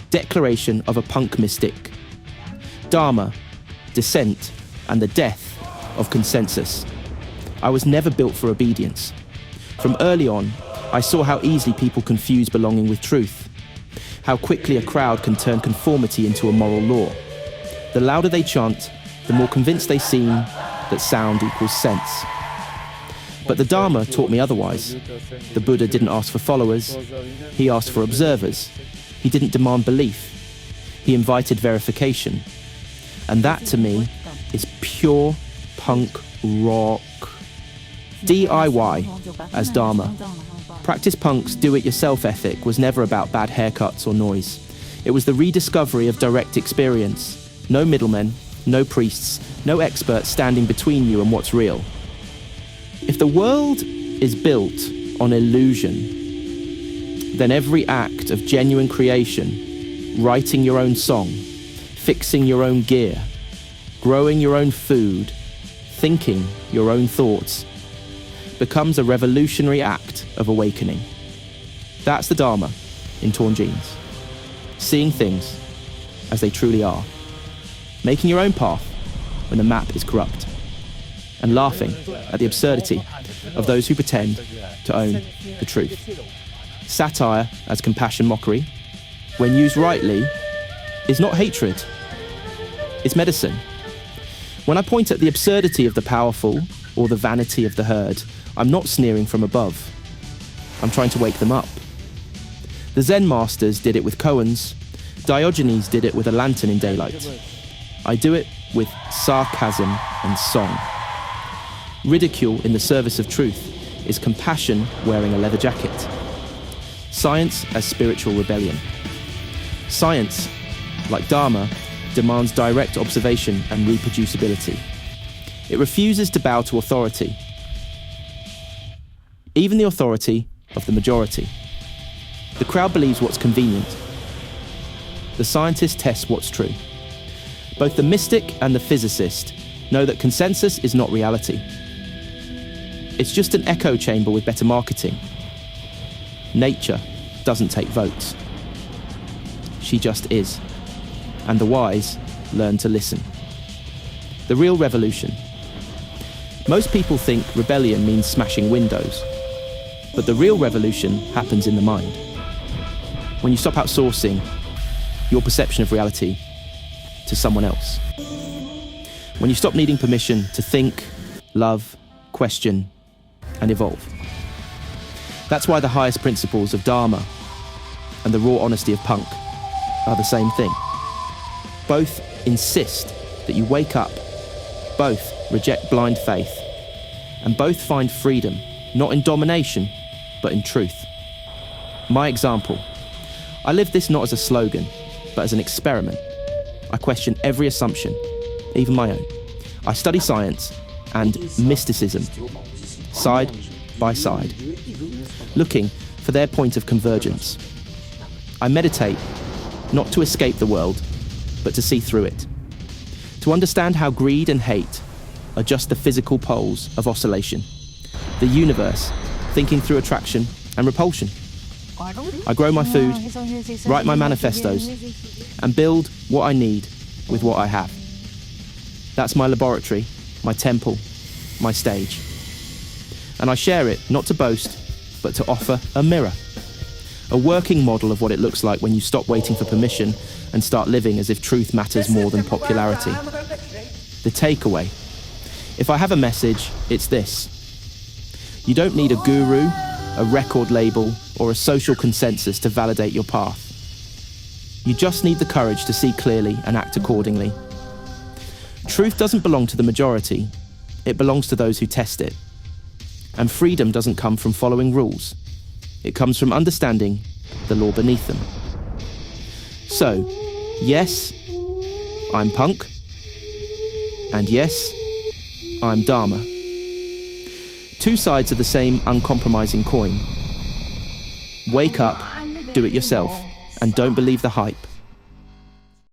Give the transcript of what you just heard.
declaration of a punk mystic. Dharma, dissent, and the death of consensus. I was never built for obedience. From early on, I saw how easily people confuse belonging with truth, how quickly a crowd can turn conformity into a moral law. The louder they chant, the more convinced they seem that sound equals sense. But the Dharma taught me otherwise. The Buddha didn't ask for followers, he asked for observers. He didn't demand belief, he invited verification. And that, to me, is pure punk rock. DIY as Dharma. Practice Punk's do-it-yourself ethic was never about bad haircuts or noise. It was the rediscovery of direct experience. No middlemen, no priests, no experts standing between you and what's real. If the world is built on illusion, then every act of genuine creation, writing your own song, fixing your own gear, growing your own food, thinking your own thoughts, becomes a revolutionary act of awakening. That's the Dharma in Torn Jeans. Seeing things as they truly are. Making your own path when the map is corrupt. And laughing at the absurdity of those who pretend to own the truth. Satire as compassion mockery, when used rightly, is not hatred. It's medicine. When I point at the absurdity of the powerful or the vanity of the herd, I'm not sneering from above. I'm trying to wake them up. The Zen masters did it with koans. Diogenes did it with a lantern in daylight. I do it with sarcasm and song. Ridicule in the service of truth is compassion wearing a leather jacket. Science as spiritual rebellion. Science, like Dharma, demands direct observation and reproducibility. It refuses to bow to authority, even the authority of the majority. The crowd believes what's convenient. The scientist tests what's true. Both the mystic and the physicist know that consensus is not reality. It's just an echo chamber with better marketing. Nature doesn't take votes. She just is. And the wise learn to listen. The real revolution. Most people think rebellion means smashing windows. But the real revolution happens in the mind. When you stop outsourcing your perception of reality to someone else. When you stop needing permission to think, love, question, and evolve. That's why the highest principles of Dharma and the raw honesty of punk are the same thing. Both insist that you wake up, both reject blind faith, and both find freedom, not in domination, but in truth. My example. I live this not as a slogan, but as an experiment. I question every assumption, even my own. I study science and mysticism, side by side, looking for their point of convergence. I meditate, not to escape the world, but to see through it. To understand how greed and hate are just the physical poles of oscillation. The universe, thinking through attraction and repulsion. I grow my food, write my manifestos, and build what I need with what I have. That's my laboratory, my temple, my stage. And I share it not to boast, but to offer a mirror. A working model of what it looks like when you stop waiting for permission and start living as if truth matters more than popularity. The takeaway. If I have a message, it's this. You don't need a guru, a record label, or a social consensus to validate your path. You just need the courage to see clearly and act accordingly. Truth doesn't belong to the majority, it belongs to those who test it. And freedom doesn't come from following rules. It comes from understanding the law beneath them. So, yes, I'm punk. And yes, I'm Dharma. Two sides of the same uncompromising coin. Wake up, do it yourself, and don't believe the hype.